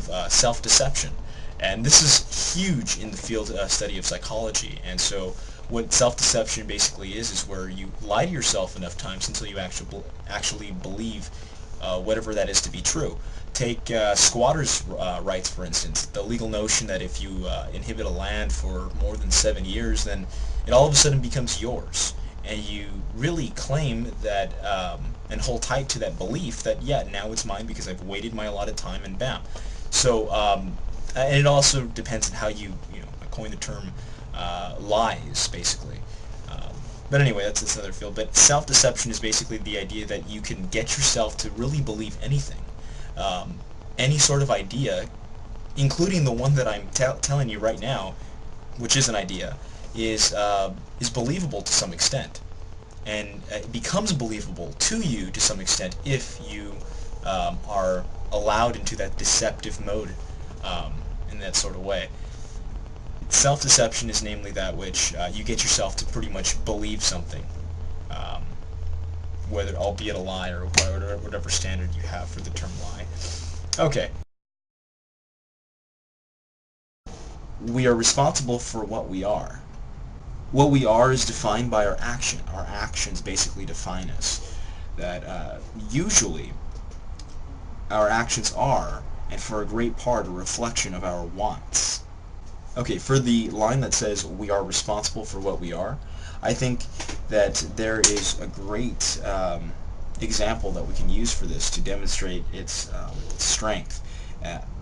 of self-deception. And this is huge in the field study of psychology. And so what self-deception basically is where you lie to yourself enough times until you actually believe whatever that is to be true. Take squatters' rights, for instance. The legal notion that if you inhibit a land for more than 7 years, then it all of a sudden becomes yours. And you really claim that and hold tight to that belief that, yeah, now it's mine because I've waited my allotted time and bam. So, and it also depends on how you know, coin the term lies, basically. But anyway, that's another field. But self-deception is basically the idea that you can get yourself to really believe anything. Any sort of idea, including the one that I'm telling you right now, which is an idea, is believable to some extent, and it becomes believable to you to some extent if you are allowed into that deceptive mode in that sort of way. Self-deception is namely that which you get yourself to pretty much believe something, um, whether albeit a lie or whatever standard you have for the term lie. Okay. We are responsible for what we are. What we are is defined by our action. Our actions basically define us. That usually our actions are, and for a great part, a reflection of our wants. Okay, for the line that says we are responsible for what we are, I think that there is a great example that we can use for this to demonstrate its strength.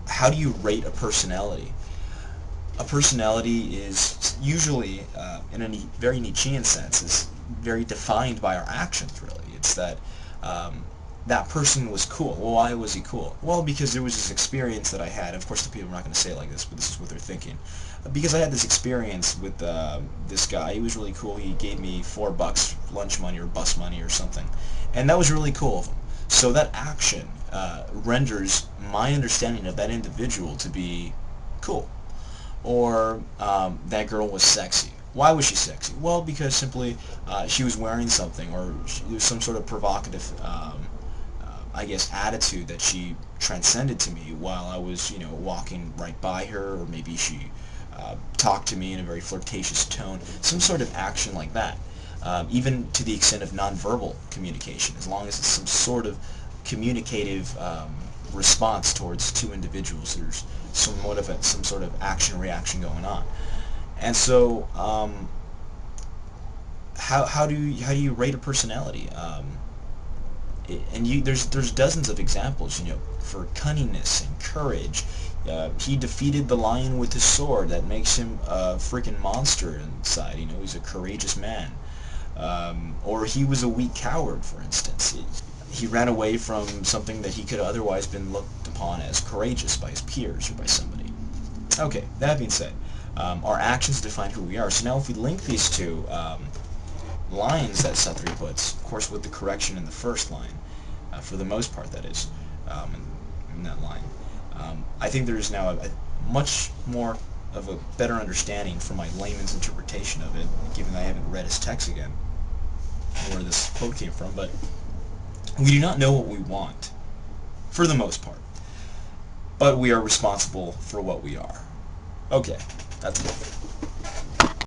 How do you rate a personality? A personality is usually, in a very Nietzschean sense, is very defined by our actions, really. It's that that person was cool. Well, why was he cool? Well, because there was this experience that I had. Of course, the people are not going to say it like this, but this is what they're thinking. Because I had this experience with this guy. He was really cool. He gave me $4 lunch money or bus money or something. And that was really cool of him. So that action renders my understanding of that individual to be cool. Or that girl was sexy. Why was she sexy? Well, because simply she was wearing something, or there was some sort of provocative, I guess, attitude that she transcended to me while I was, you know, walking right by her, or maybe she talked to me in a very flirtatious tone. Some sort of action like that. Even to the extent of nonverbal communication, as long as it's some sort of communicative response towards two individuals. There's some sort of action-reaction going on. And so, how do you rate a personality? There's dozens of examples. You know, for cunningness and courage. He defeated the lion with his sword. That makes him a freaking monster inside. You know, he's a courageous man. Or he was a weak coward, for instance. He ran away from something that he could have otherwise been looked upon as courageous by his peers or by somebody. Okay, that being said, our actions define who we are. So now if we link these two lines that Sartre puts, of course with the correction in the first line, for the most part that is, in that line, I think there is now a much more of a better understanding from my layman's interpretation of it, given that I haven't read his text again, where this quote came from, but we do not know what we want, for the most part, but we are responsible for what we are. Okay, that's it.